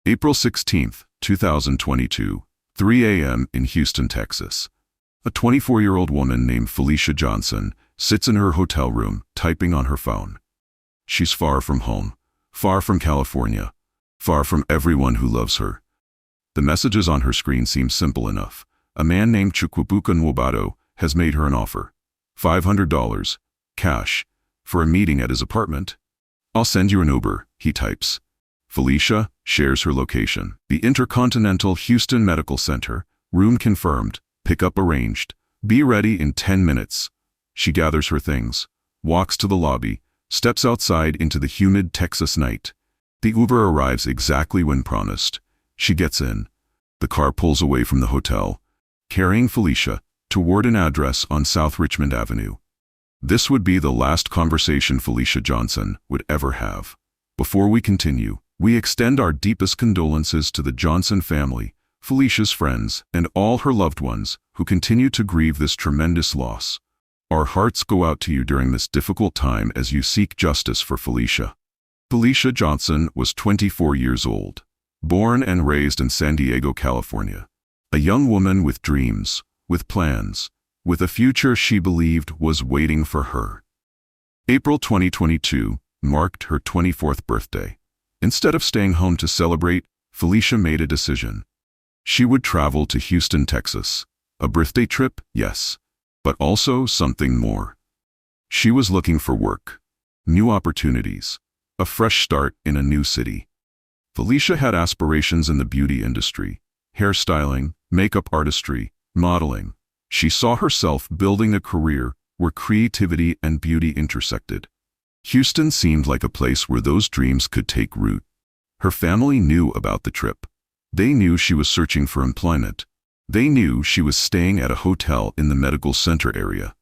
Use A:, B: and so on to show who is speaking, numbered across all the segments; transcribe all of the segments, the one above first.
A: April 16, 2022, 3 a.m. in Houston, Texas. A 24-year-old woman named Felicia Johnson sits in her hotel room typing on her phone. She's far from home, far from California, far from everyone who loves her. The messages on her screen seem simple enough. A man named Chukwuebuka Nwobodo has made her an offer. $500, cash, for a meeting at his apartment. "I'll send you an Uber," he types. Felicia shares her location. The InterContinental Houston Medical Center. Room confirmed. Pickup arranged. Be ready in 10 minutes. She gathers her things, walks to the lobby, steps outside into the humid Texas night. The Uber arrives exactly when promised. She gets in. The car pulls away from the hotel, carrying Felicia toward an address on South Richmond Avenue. This would be the last conversation Felicia Johnson would ever have. Before we continue, we extend our deepest condolences to the Johnson family, Felicia's friends, and all her loved ones who continue to grieve this tremendous loss. Our hearts go out to you during this difficult time as you seek justice for Felicia. Felicia Johnson was 24 years old, born and raised in San Diego, California. A young woman with dreams, with plans, with a future she believed was waiting for her. April 2022 marked her 24th birthday. Instead of staying home to celebrate, Felicia made a decision. She would travel to Houston, Texas. A birthday trip, yes, but also something more. She was looking for work, new opportunities, a fresh start in a new city. Felicia had aspirations in the beauty industry, hairstyling, makeup artistry, modeling. She saw herself building a career where creativity and beauty intersected. Houston seemed like a place where those dreams could take root. Her family knew about the trip. They knew she was searching for employment. They knew she was staying at a hotel in the medical center area.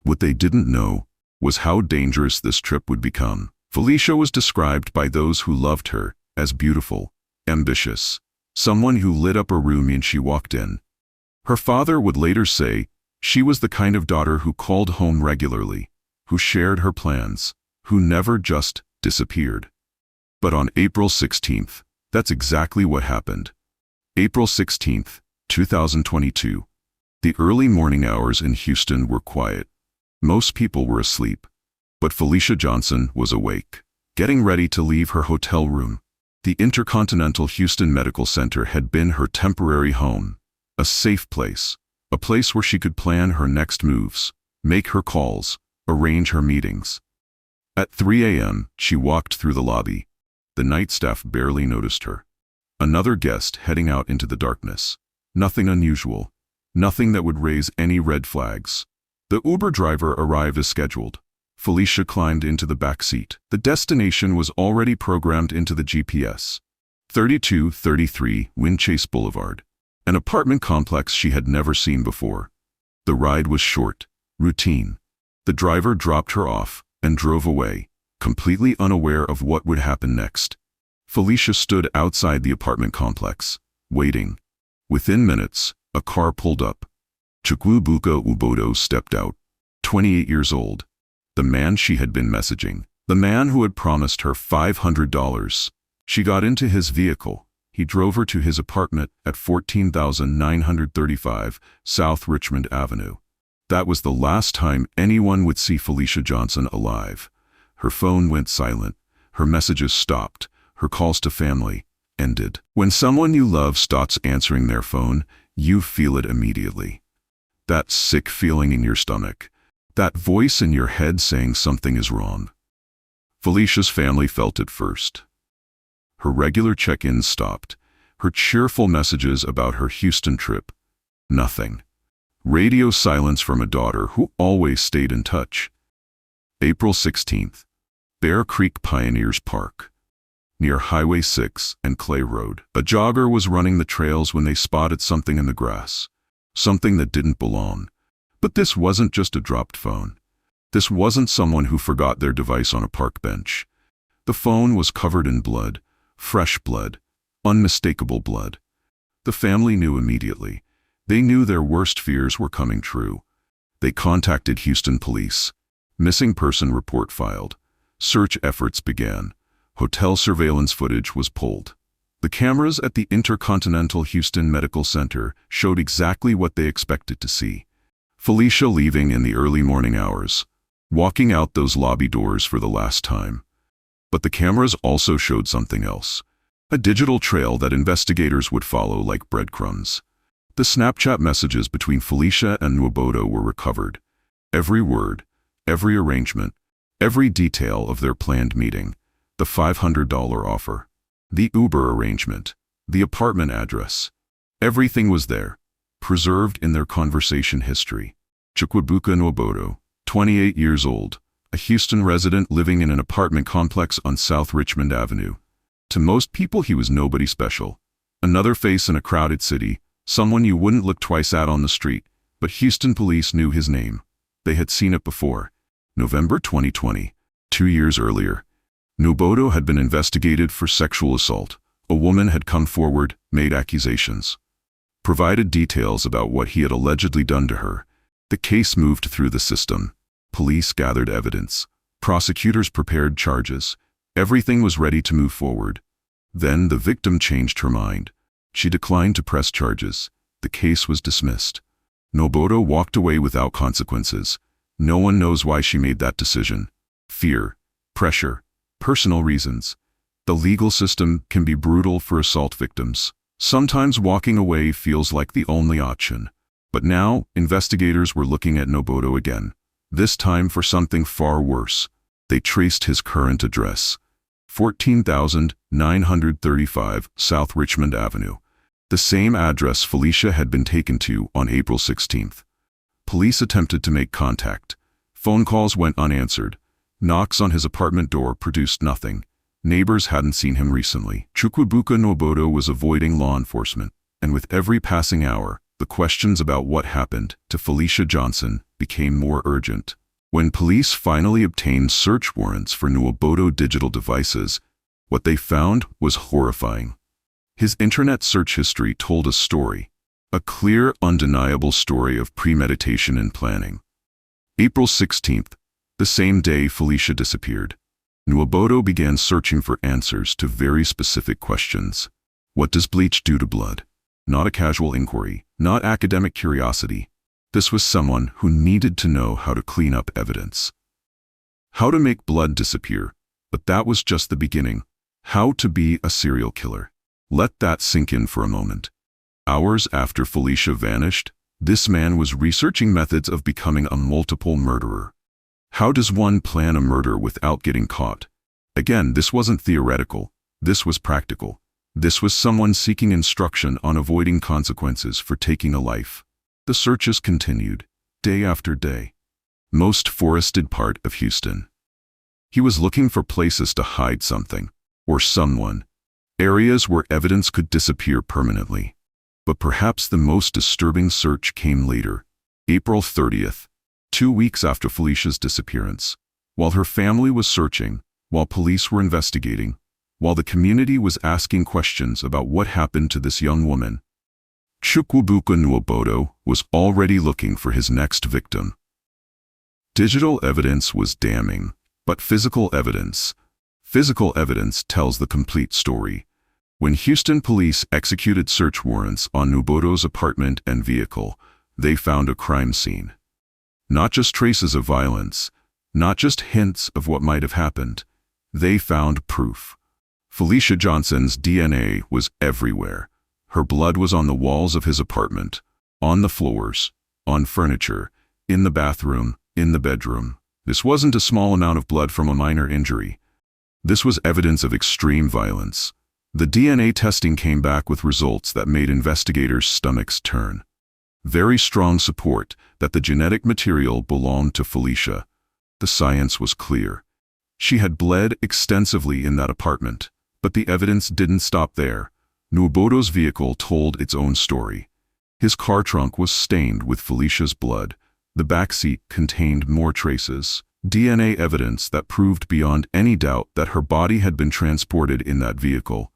A: What they didn't know was how dangerous this trip would become. Felicia was described by those who loved her as beautiful, ambitious, someone who lit up a room when she walked in. Her father would later say she was the kind of daughter who called home regularly, who shared her plans, who never just disappeared. But on April 16th, that's exactly what happened. April 16th, 2022. The early morning hours in Houston were quiet. Most people were asleep. But Felicia Johnson was awake, getting ready to leave her hotel room. The InterContinental Houston Medical Center had been her temporary home, a safe place, a place where she could plan her next moves, make her calls, arrange her meetings. At 3 a.m., she walked through the lobby. The night staff barely noticed her. Another guest heading out into the darkness. Nothing unusual. Nothing that would raise any red flags. The Uber driver arrived as scheduled. Felicia climbed into the back seat. The destination was already programmed into the GPS. 3233 Windchase Boulevard. An apartment complex she had never seen before. The ride was short, routine. The driver dropped her off and drove away, completely unaware of what would happen next. Felicia stood outside the apartment complex, waiting. Within minutes, a car pulled up. Chukwuebuka Nwobodo stepped out, 28 years old. The man she had been messaging, the man who had promised her $500. She got into his vehicle. He drove her to his apartment at 14,935 South Richmond Avenue. That was the last time anyone would see Felicia Johnson alive. Her phone went silent. Her messages stopped. Her calls to family ended. When someone you love stops answering their phone, you feel it immediately. That sick feeling in your stomach. That voice in your head saying something is wrong. Felicia's family felt it first. Her regular check-ins stopped. Her cheerful messages about her Houston trip. Nothing. Radio silence from a daughter who always stayed in touch. April 16th. Bear Creek Pioneers Park. Near Highway 6 and Clay Road. A jogger was running the trails when they spotted something in the grass. Something that didn't belong. But this wasn't just a dropped phone. This wasn't someone who forgot their device on a park bench. The phone was covered in blood, fresh blood, unmistakable blood. The family knew immediately. They knew their worst fears were coming true. They contacted Houston police. Missing person report filed. Search efforts began. Hotel surveillance footage was pulled. The cameras at the InterContinental Houston Medical Center showed exactly what they expected to see. Felicia leaving in the early morning hours, walking out those lobby doors for the last time. But the cameras also showed something else. A digital trail that investigators would follow like breadcrumbs. The Snapchat messages between Felicia and Nwobodo were recovered. Every word, every arrangement, every detail of their planned meeting. The $500 offer. The Uber arrangement. The apartment address. Everything was there, preserved in their conversation history. Chukwuebuka Nwobodo, 28 years old, a Houston resident living in an apartment complex on South Richmond Avenue. To most people he was nobody special. Another face in a crowded city, someone you wouldn't look twice at on the street, but Houston police knew his name. They had seen it before. November 2020, 2 years earlier. Nwobodo had been investigated for sexual assault. A woman had come forward, made accusations, provided details about what he had allegedly done to her. The case moved through the system. Police gathered evidence. Prosecutors prepared charges. Everything was ready to move forward. Then the victim changed her mind. She declined to press charges. The case was dismissed. Nwobodo walked away without consequences. No one knows why she made that decision. Fear, pressure, personal reasons. The legal system can be brutal for assault victims. Sometimes walking away feels like the only option. But now, investigators were looking at Nwobodo again. This time for something far worse. They traced his current address. 14,935 South Richmond Avenue. The same address Felicia had been taken to on April 16th. Police attempted to make contact. Phone calls went unanswered. Knocks on his apartment door produced nothing. Neighbors hadn't seen him recently. Chukwuebuka Nwobodo was avoiding law enforcement, and with every passing hour, the questions about what happened to Felicia Johnson became more urgent. When police finally obtained search warrants for Nwobodo digital devices, what they found was horrifying. His internet search history told a story, a clear, undeniable story of premeditation and planning. April 16th, the same day Felicia disappeared, Nwobodo began searching for answers to very specific questions. What does bleach do to blood? Not a casual inquiry, not academic curiosity. This was someone who needed to know how to clean up evidence. How to make blood disappear, but that was just the beginning. How to be a serial killer. Let that sink in for a moment. Hours after Felicia vanished, this man was researching methods of becoming a multiple murderer. How does one plan a murder without getting caught? Again, this wasn't theoretical. This was practical. This was someone seeking instruction on avoiding consequences for taking a life. The searches continued, day after day. Most forested part of Houston. He was looking for places to hide something, or someone. Areas where evidence could disappear permanently. But perhaps the most disturbing search came later. April 30th, 2 weeks after Felicia's disappearance. While her family was searching, while police were investigating, while the community was asking questions about what happened to this young woman, Chukwuebuka Nwobodo was already looking for his next victim. Digital evidence was damning, but physical evidence tells the complete story. When Houston police executed search warrants on Nwobodo's apartment and vehicle, they found a crime scene. Not just traces of violence, not just hints of what might have happened. They found proof. Felicia Johnson's DNA was everywhere. Her blood was on the walls of his apartment, on the floors, on furniture, in the bathroom, in the bedroom. This wasn't a small amount of blood from a minor injury. This was evidence of extreme violence. The DNA testing came back with results that made investigators' stomachs turn. Very strong support that the genetic material belonged to Felicia. The science was clear. She had bled extensively in that apartment, but the evidence didn't stop there. Nwobodo's vehicle told its own story. His car trunk was stained with Felicia's blood. The back seat contained more traces, DNA evidence that proved beyond any doubt that her body had been transported in that vehicle.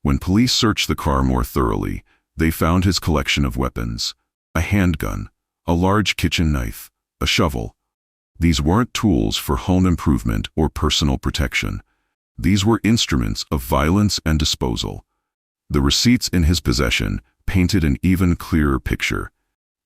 A: When police searched the car more thoroughly, they found his collection of weapons: a handgun, a large kitchen knife, a shovel. These weren't tools for home improvement or personal protection. These were instruments of violence and disposal. The receipts in his possession painted an even clearer picture.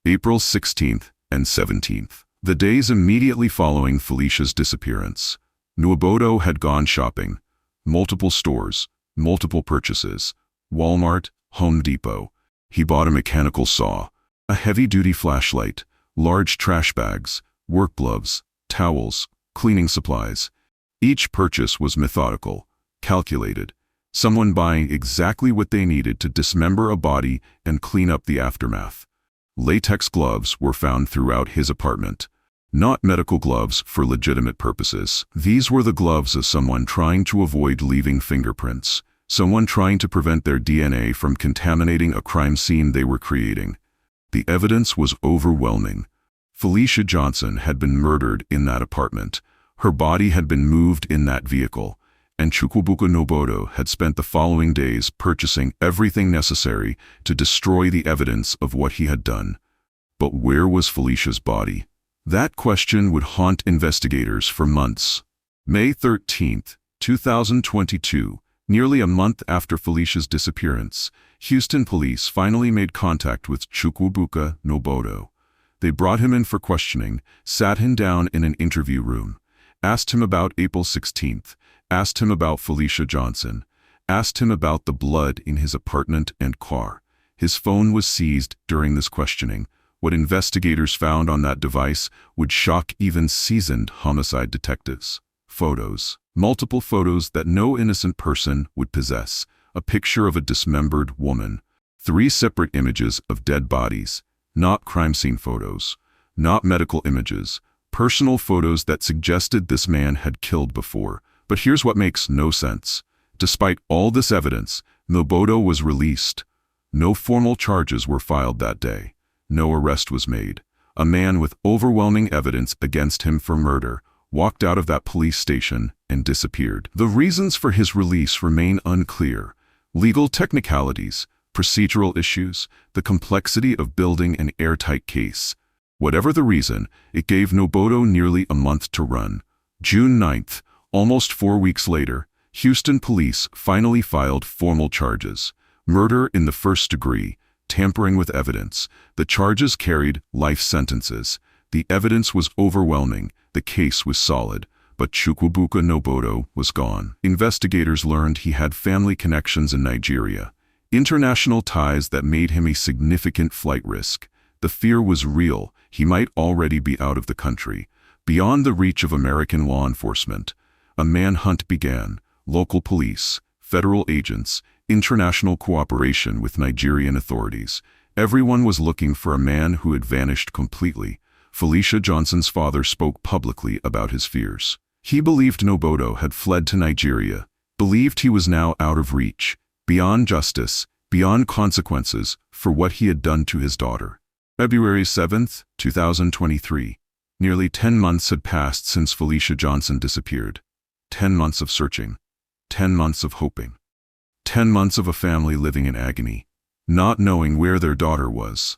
A: April 16th and 17th. The days immediately following Felicia's disappearance. Nwobodo had gone shopping. Multiple stores, multiple purchases. Walmart, Home Depot. He bought a mechanical saw, a heavy-duty flashlight, large trash bags, work gloves, towels, cleaning supplies. Each purchase was methodical, calculated. Someone buying exactly what they needed to dismember a body and clean up the aftermath. Latex gloves were found throughout his apartment. Not medical gloves for legitimate purposes. These were the gloves of someone trying to avoid leaving fingerprints. Someone trying to prevent their DNA from contaminating a crime scene they were creating. The evidence was overwhelming. Felicia Johnson had been murdered in that apartment. Her body had been moved in that vehicle. And Chukwuebuka Nwobodo had spent the following days purchasing everything necessary to destroy the evidence of what he had done. But where was Felicia's body? That question would haunt investigators for months. May 13, 2022, nearly a month after Felicia's disappearance, Houston police finally made contact with Chukwuebuka Nwobodo. They brought him in for questioning, sat him down in an interview room, asked him about April 16th, asked him about Felicia Johnson, asked him about the blood in his apartment and car. His phone was seized during this questioning. What investigators found on that device would shock even seasoned homicide detectives. Photos. Multiple photos that no innocent person would possess. A picture of a dismembered woman. 3 separate images of dead bodies. Not crime scene photos. Not medical images. Personal photos that suggested this man had killed before. But here's what makes no sense. Despite all this evidence, Nwobodo was released. No formal charges were filed that day. No arrest was made. A man with overwhelming evidence against him for murder walked out of that police station and disappeared. The reasons for his release remain unclear. Legal technicalities, procedural issues, the complexity of building an airtight case. Whatever the reason, it gave Nwobodo nearly a month to run. June 9th, almost 4 weeks later, Houston police finally filed formal charges. Murder in the first degree, tampering with evidence. The charges carried life sentences. The evidence was overwhelming. The case was solid. But Chukwuebuka Nwobodo was gone. Investigators learned he had family connections in Nigeria. International ties that made him a significant flight risk. The fear was real. He might already be out of the country, beyond the reach of American law enforcement. A manhunt began. Local police, federal agents, international cooperation with Nigerian authorities. Everyone was looking for a man who had vanished completely. Felicia Johnson's father spoke publicly about his fears. He believed Nwobodo had fled to Nigeria, believed he was now out of reach, beyond justice, beyond consequences for what he had done to his daughter. February 7, 2023. Nearly 10 months had passed since Felicia Johnson disappeared. 10 months of searching. 10 months of hoping. 10 months of a family living in agony, not knowing where their daughter was.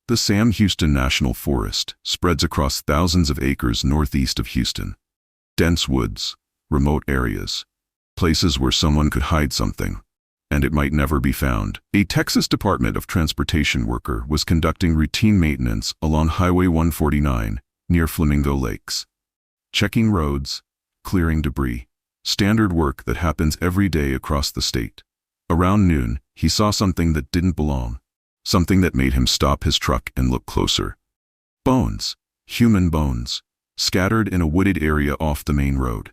A: The Sam Houston National Forest spreads across thousands of acres northeast of Houston. Dense woods, remote areas, places where someone could hide something, and it might never be found. A Texas Department of Transportation worker was conducting routine maintenance along Highway 149 near Flamingo Lakes. Checking roads, clearing debris. Standard work that happens every day across the state. Around noon, he saw something that didn't belong. Something that made him stop his truck and look closer. Bones. Human bones. Scattered in a wooded area off the main road.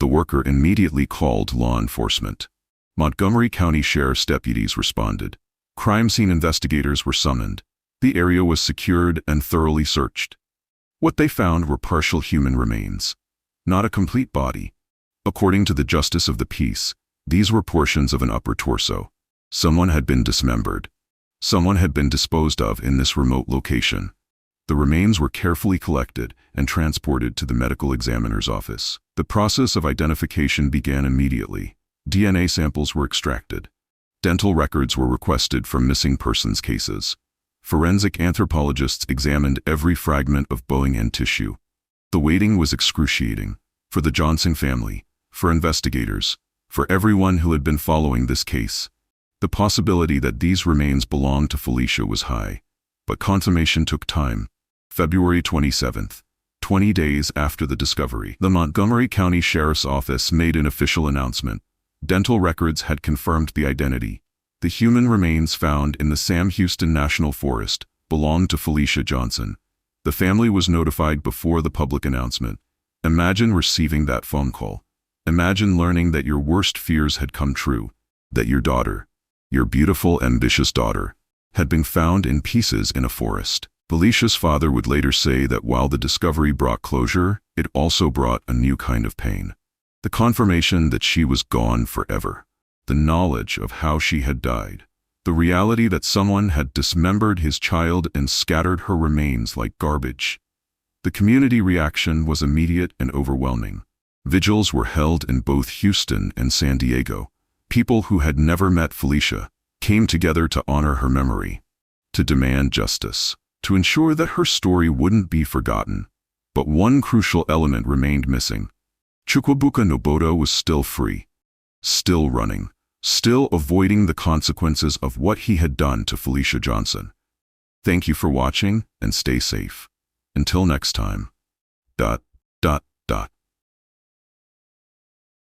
A: The worker immediately called law enforcement. Montgomery County Sheriff's deputies responded. Crime scene investigators were summoned. The area was secured and thoroughly searched. What they found were partial human remains. Not a complete body. According to the Justice of the Peace, these were portions of an upper torso. Someone had been dismembered. Someone had been disposed of in this remote location. The remains were carefully collected and transported to the medical examiner's office. The process of identification began immediately. DNA samples were extracted. Dental records were requested from missing persons cases. Forensic anthropologists examined every fragment of bone and tissue. The waiting was excruciating. For the Johnson family, for investigators, for everyone who had been following this case. The possibility that these remains belonged to Felicia was high, but consummation took time. February 27th, 20 days after the discovery, the Montgomery County Sheriff's Office made an official announcement. Dental records had confirmed the identity. The human remains found in the Sam Houston National Forest belonged to Felicia Johnson. The family was notified before the public announcement. Imagine receiving that phone call. Imagine learning that your worst fears had come true, that your daughter, your beautiful, ambitious daughter, had been found in pieces in a forest. Felicia's father would later say that while the discovery brought closure, it also brought a new kind of pain. The confirmation that she was gone forever. The knowledge of how she had died. The reality that someone had dismembered his child and scattered her remains like garbage. The community reaction was immediate and overwhelming. Vigils were held in both Houston and San Diego. People who had never met Felicia came together to honor her memory, to demand justice, to ensure that her story wouldn't be forgotten. But one crucial element remained missing. Chukwuebuka Nwobodo was still free, still running, still avoiding the consequences of what he had done to Felicia Johnson. Thank you for watching, and stay safe. Until next time.